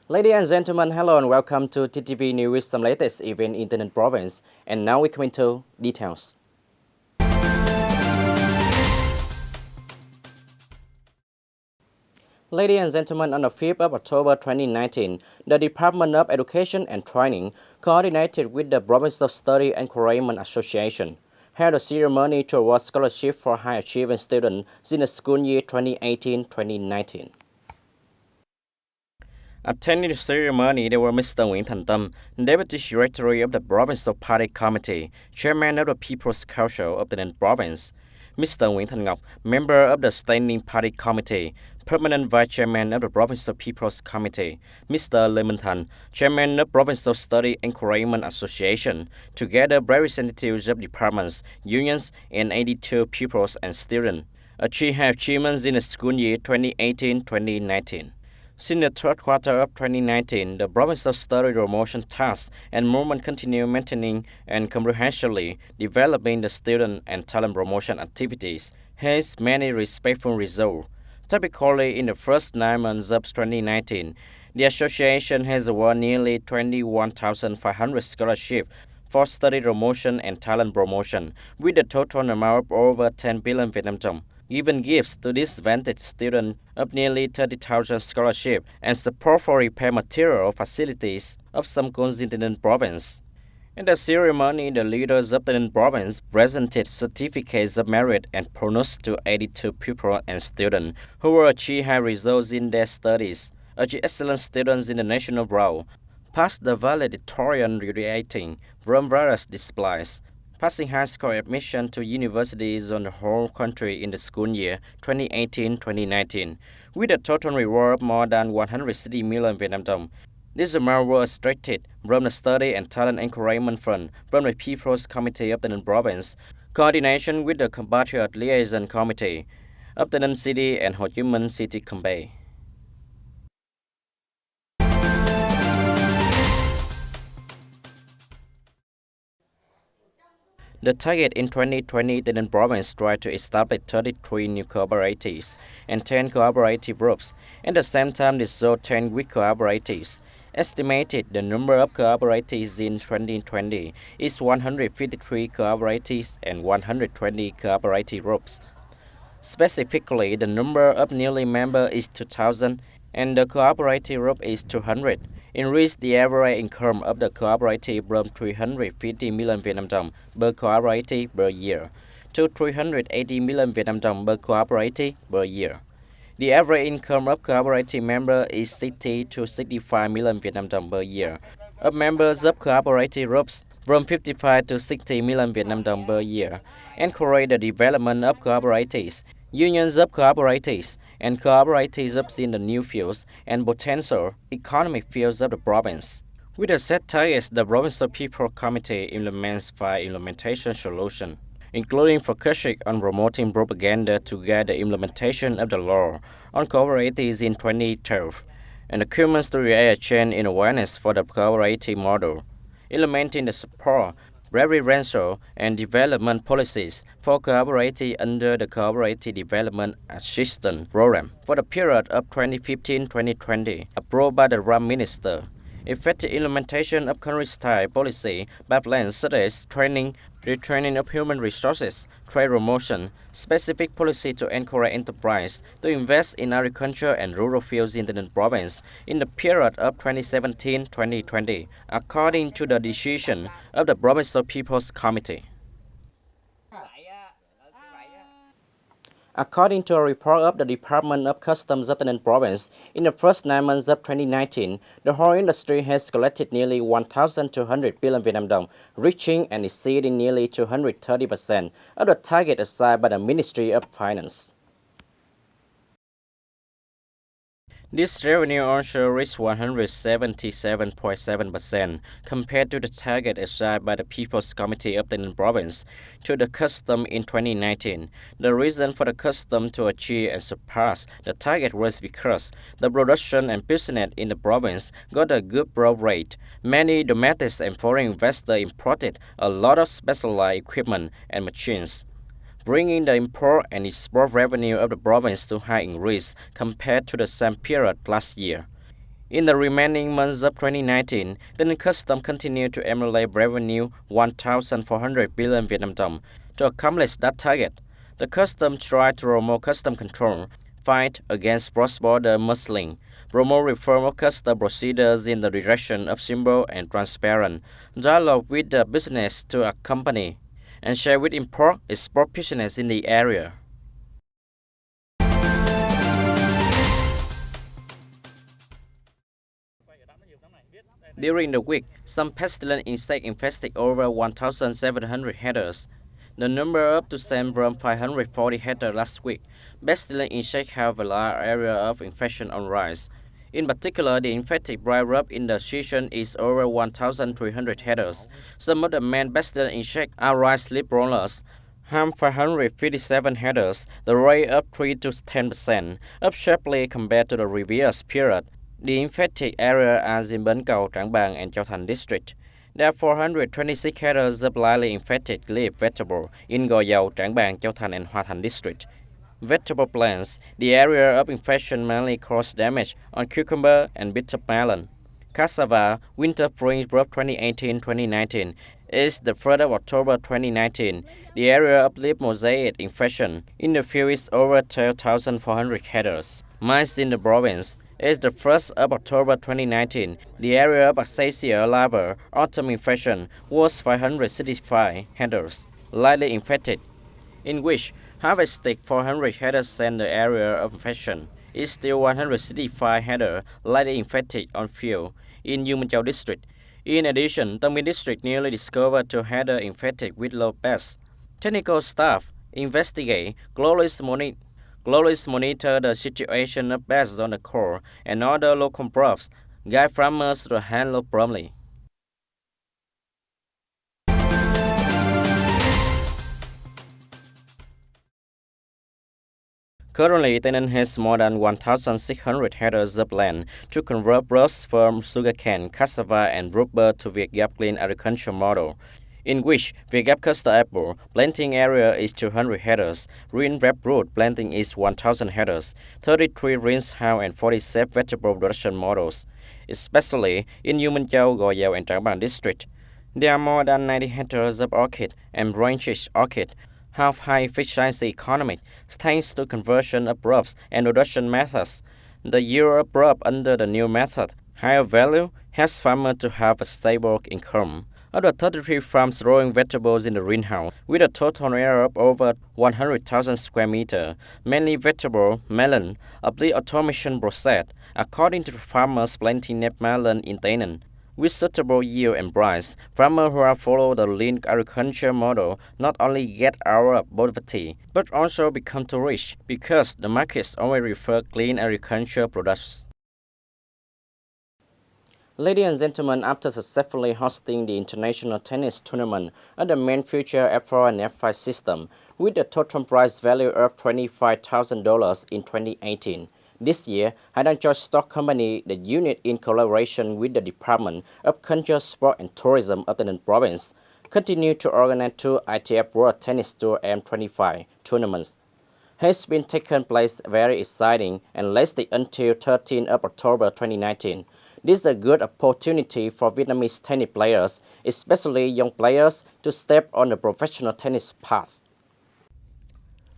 Ladies and gentlemen, hello and welcome to TTV News with some latest event in the province. And now we come into details. Ladies and gentlemen, on the 5th of October 2019, the Department of Education and Training, coordinated with the Provincial Study Encouragement Association, held a ceremony to award scholarship for high-achieving students in the school year 2018-2019. Attending the ceremony, there were Mr. Nguyễn Thành Tâm, Deputy Secretary of the Provincial Party Committee, Chairman of the People's Council of the Province, Mr. Nguyễn Thành Ngọc, Member of the Standing Party Committee, Permanent Vice Chairman of the Provincial People's Committee, Mr. Lê Minh Thành, Chairman of Provincial Study Encouragement Association, together representatives of departments, unions, and 82 pupils and students, achieved achievements in the school year 2018-2019. Since the third quarter of 2019, the Provincial Study Promotion Task and Movement continue maintaining and comprehensively developing the student and talent promotion activities, has many respectful results. Typically, in the first 9 months of 2019, the association has awarded nearly 21,500 scholarships for study promotion and talent promotion, with a total amount of over 10 billion Vietnam dong, given gifts to disadvantaged students of nearly 30,000 scholarships and support for repair material facilities of some schools in the province. In the ceremony, the leaders of the province presented certificates of merit and bonus to 82 pupils and students who will achieve high results in their studies, achieve excellent students in the national role, pass the valedictorian rating from various disciplines, passing high school admission to universities on the whole country in the school year 2018-2019, with a total reward of more than 160 million Vietnam dong. This amount was extracted from the Study and Talent Encouragement Fund from the People's Committee of the Province, coordination with the Compatriot Liaison Committee of the City and Ho Chi Minh City Campaign. The target in 2020, the province tried to establish 33 new cooperatives and 10 cooperative groups. At the same time, dissolved 10 weak cooperatives. Estimated the number of cooperatives in 2020 is 153 cooperatives and 120 cooperative groups. Specifically, the number of newly members is 2,000 and the cooperative group is 200. Increased the average income of the cooperative from 350 million Vietnam dong per cooperative per year to 380 million Vietnam dong per cooperative per year. The average income of cooperative members is 60 to 65 million Vietnam dong per year. Of members of cooperative groups from 55 to 60 million Vietnam dong per year. Encourage the development of cooperatives, unions of cooperatives, and cooperatives in the new fields and potential economic fields of the province. With the set targets, the Provincial People Committee implements 5 implementation solutions, including focusing on promoting propaganda to guide the implementation of the law on cooperatives in 2012, and documents to create a change in awareness for the cooperative model, implementing the support, referential, and development policies for cooperative under the Cooperative Development Assistance Program for the period of 2015-2020, approved by the Prime Minister. Effective implementation of country-style policy by plans such as training, retraining of human resources, trade promotion, specific policy to encourage enterprise to invest in agriculture and rural fields in the province in the period of 2017-2020, according to the decision of the Provincial People's Committee. According to a report of the Department of Customs of the province, in the first 9 months of 2019, the whole industry has collected nearly 1,200 billion Vietnam dong, reaching and exceeding nearly 230% of the target assigned by the Ministry of Finance. This revenue also reached 177.7% compared to the target assigned by the People's Committee of the province to the custom in 2019. The reason for the custom to achieve and surpass the target was because the production and business in the province got a good growth rate. Many domestic and foreign investors imported a lot of specialized equipment and machines, bringing the import and export revenue of the province to high increase compared to the same period last year. In the remaining months of 2019, the custom continued to emulate revenue 1,400 billion Vietnam dong. To accomplish that target, the custom tried to promote custom control, fight against cross-border smuggling, promote reform of custom procedures in the direction of simple and transparent, dialogue with the business to accompany, and share with export business in the area. During the week, some pestilent insect infested over 1,700 hectares. The number up to same from 540 hectares last week. Pestilent insects have a large area of infection on rice. In particular, the infected bright rub in the season is over 1,300 hectares. Some of the main pestilent insects are rice leaf rollers, harm 557 hectares, the rate up 3 to 10%, up sharply compared to the previous period. The infected area are in Bến Cầu, Trảng Bàng, and Châu Thành district. There are 426 hectares of lightly infected leaf vegetable in Gò Dầu, Trảng Bàng, Châu Thành, and Hoa Thành district. Vegetable plants, the area of infection mainly caused damage on cucumber and bitter melon. Cassava, winter spring crop 2018-2019, is the 3rd of October 2019. The area of leaf mosaic infection in the field is over 12,400 hectares. Maize in the province is the 1st of October 2019. The area of Acacia larva autumn infection was 565 hectares, lightly infected, in which harvested 400 hectares and the area of infection is still 165 hectares lightly infected on field in U Minh Châu district. In addition, Tân Biên district newly discovered 2 hectares infected with low pests. Technical staff investigate closely monitor the situation of pests on the core and other local crops, guide farmers to handle promptly. Currently, TayNin has more than 1,600 hectares of land to convert crops from sugarcane, cassava, and rubber to Vietgap clean agriculture model, in which Vietgap custard apple planting area is 200 hectares, green breadfruit planting is 1,000 hectares, 33 greenhouse and 47 vegetable production models, especially in U Minh Châu, Gò Dầu, and Trảng Bàng district. There are more than 90 hectares of orchid and branches orchid have high efficiency economy thanks to conversion of crops and production methods. The yield of crop under the new method, higher value, helps farmers to have a stable income. Of the 33 farms growing vegetables in the greenhouse, with a total area of over 100,000 square meters, mainly vegetable, melon, of the automation process, according to the farmers planting net melon in TayNin. With suitable yield and price, farmers who have followed the lean agriculture model not only get out of poverty, but also become too rich because the markets only refer clean agriculture products. Ladies and gentlemen, after successfully hosting the international tennis tournament under main future F4 and F5 system, with a total prize value of $25,000 in 2018, this year, Hainan Joint Stock Company, the unit in collaboration with the Department of Culture, Sport and Tourism of the province, continued to organize 2 ITF World Tennis Tour M25 tournaments. Has been taken place very exciting and lasted until 13th of October 2019. This is a good opportunity for Vietnamese tennis players, especially young players, to step on the professional tennis path.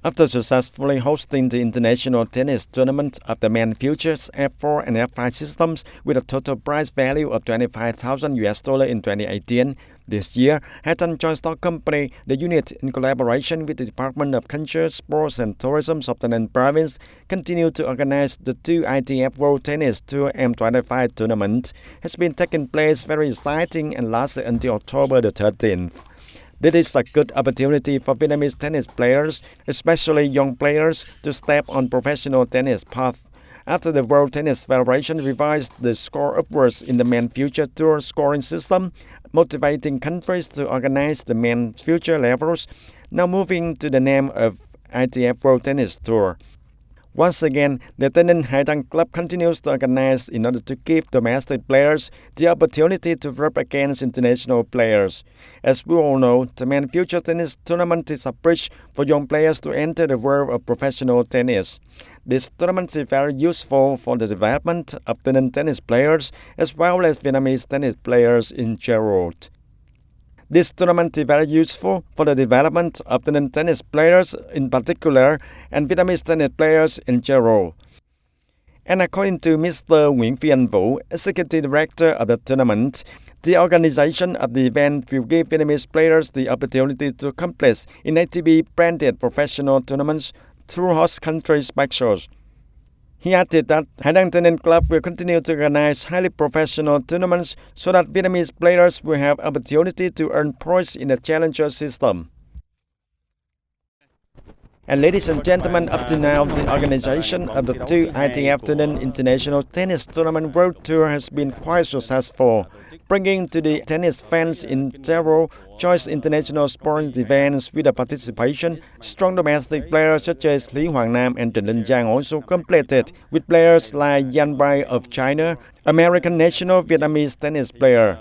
After successfully hosting the international tennis tournament of the main futures F4 and F5 systems with a total prize value of $25,000 in 2018, this year, Hainan Joint Stock Company, the unit in collaboration with the Department of Culture, Sports and Tourism of the Ninh Province, continued to organize the 2 ITF World Tennis Tour M25 tournament. Has been taking place very exciting and lasted until October the 13th. This is a good opportunity for Vietnamese tennis players, especially young players, to step on professional tennis path. After the World Tennis Federation revised the score upwards in the main future tour scoring system, motivating countries to organize the main future levels, now moving to the name of ITF World Tennis Tour. Once again, the TayNinhTV club continues to organize in order to give domestic players the opportunity to rub against international players. As we all know, the Men Future Tennis Tournament is a bridge for young players to enter the world of professional tennis. This tournament is very useful for the development of tennis players as well as Vietnamese tennis players in general. This tournament is very useful for the development of tennis players in particular and Vietnamese tennis players in general. And according to Mr. Nguyễn Phi Vũ, Executive Director of the tournament, the organization of the event will give Vietnamese players the opportunity to compete in ATP-branded professional tournaments through host country specials. He added that Hà Đăng Tennis Club will continue to organize highly professional tournaments so that Vietnamese players will have opportunity to earn points in the challenger system. And ladies and gentlemen, up to now, the organization of the two ITF International Tennis Tournament World Tour has been quite successful, bringing to the tennis fans in several choice international sports events with the participation. Strong domestic players such as Lý Hoàng Nam and Trịnh Linh Giang also completed, with players like Yan Bai of China, American national Vietnamese tennis player.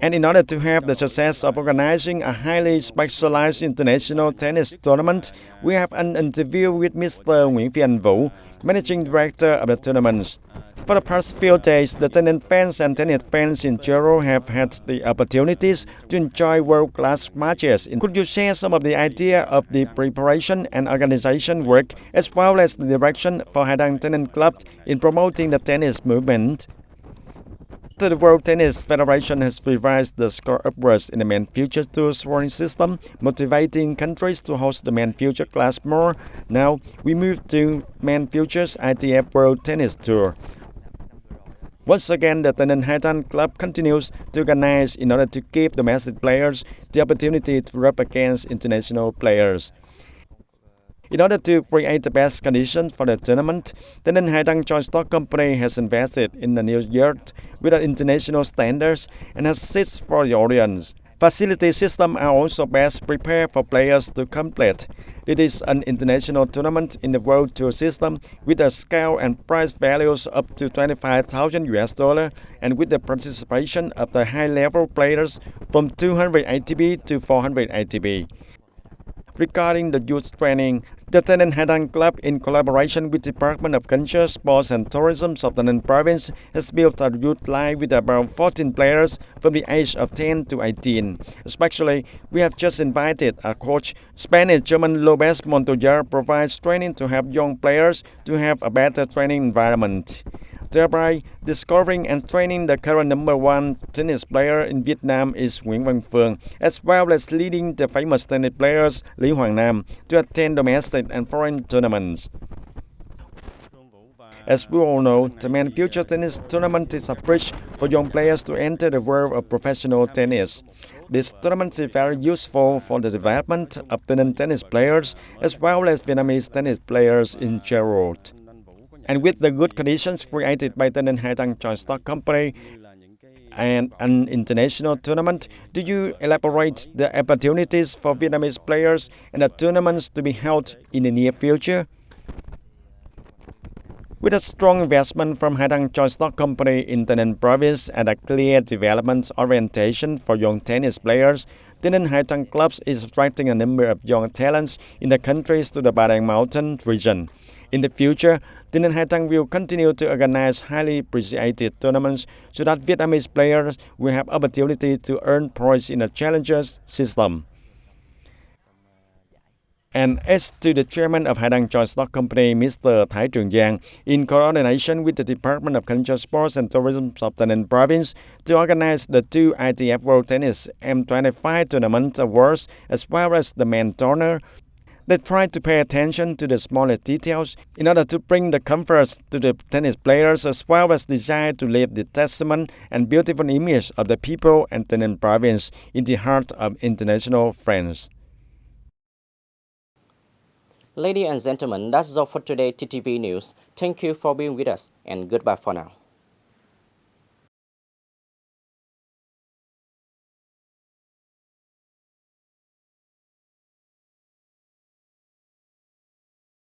And in order to have the success of organizing a highly specialized international tennis tournament, we have an interview with Mr. Nguyễn Phi Vũ, Managing Director of the tournaments. For the past few days, the tennis fans and tennis fans in general have had the opportunities to enjoy world-class matches. Could you share some of the idea of the preparation and organization work, as well as the direction for Hà Đăng Tennis Club in promoting the tennis movement? The World Tennis Federation has revised the score upwards in the Men Future Tour scoring system, motivating countries to host the Men Future class more. Now, we move to Men Future's ITF World Tennis Tour. Once again, the TayNinhTV Club continues to organize in order to give domestic players the opportunity to rub against international players. In order to create the best conditions for the tournament, the TayNinhTV Joint Stock Company has invested in a new yacht with international standards and has seats for the audience. Facility systems are also best prepared for players to compete. It is an international tournament in the World Tour system with a scale and price values up to $25,000 and with the participation of the high-level players from 200 ATP to 400 ATP. Regarding the youth training, the TayNinhTV Club, in collaboration with the Department of Culture, Sports and Tourism of the Ninh Province, has built a youth line with about 14 players from the age of 10 to 18. Especially, we have just invited a coach. Spanish-German Lopez Montoya provides training to help young players to have a better training environment, thereby discovering and training the current #1 tennis player in Vietnam is Nguyễn Văn Phương, as well as leading the famous tennis players Lý Hoàng Nam to attend domestic and foreign tournaments. As we all know, the Men Future Tennis Tournament is a bridge for young players to enter the world of professional tennis. This tournament is very useful for the development of tennis players as well as Vietnamese tennis players in general. And with the good conditions created by the TayNinhTV Joint Stock Company and an international tournament, do you elaborate the opportunities for Vietnamese players and the tournaments to be held in the near future? With a strong investment from Hà Đăng Joint Stock Company in the Ninh Province and a clear development orientation for young tennis players, the TayNinhTV Club is attracting a number of young talents in the countries to the Bà Đen Mountain region. In the future, the TayNinhTV will continue to organize highly appreciated tournaments so that Vietnamese players will have opportunity to earn points in the challengers system. And as to the chairman of Hà Đăng Joint Stock Company, Mr. Thái Trường Giang, in coordination with the Department of Culture, Sports and Tourism of the Ninh Province, to organize the two ITF World Tennis M25 Tournament Awards as well as the main tournament, they try to pay attention to the smallest details in order to bring the comfort to the tennis players as well as desire to leave the testament and beautiful image of the people and the Ninh Province in the heart of international friends. Ladies and gentlemen, that's all for today TTV News. Thank you for being with us and goodbye for now.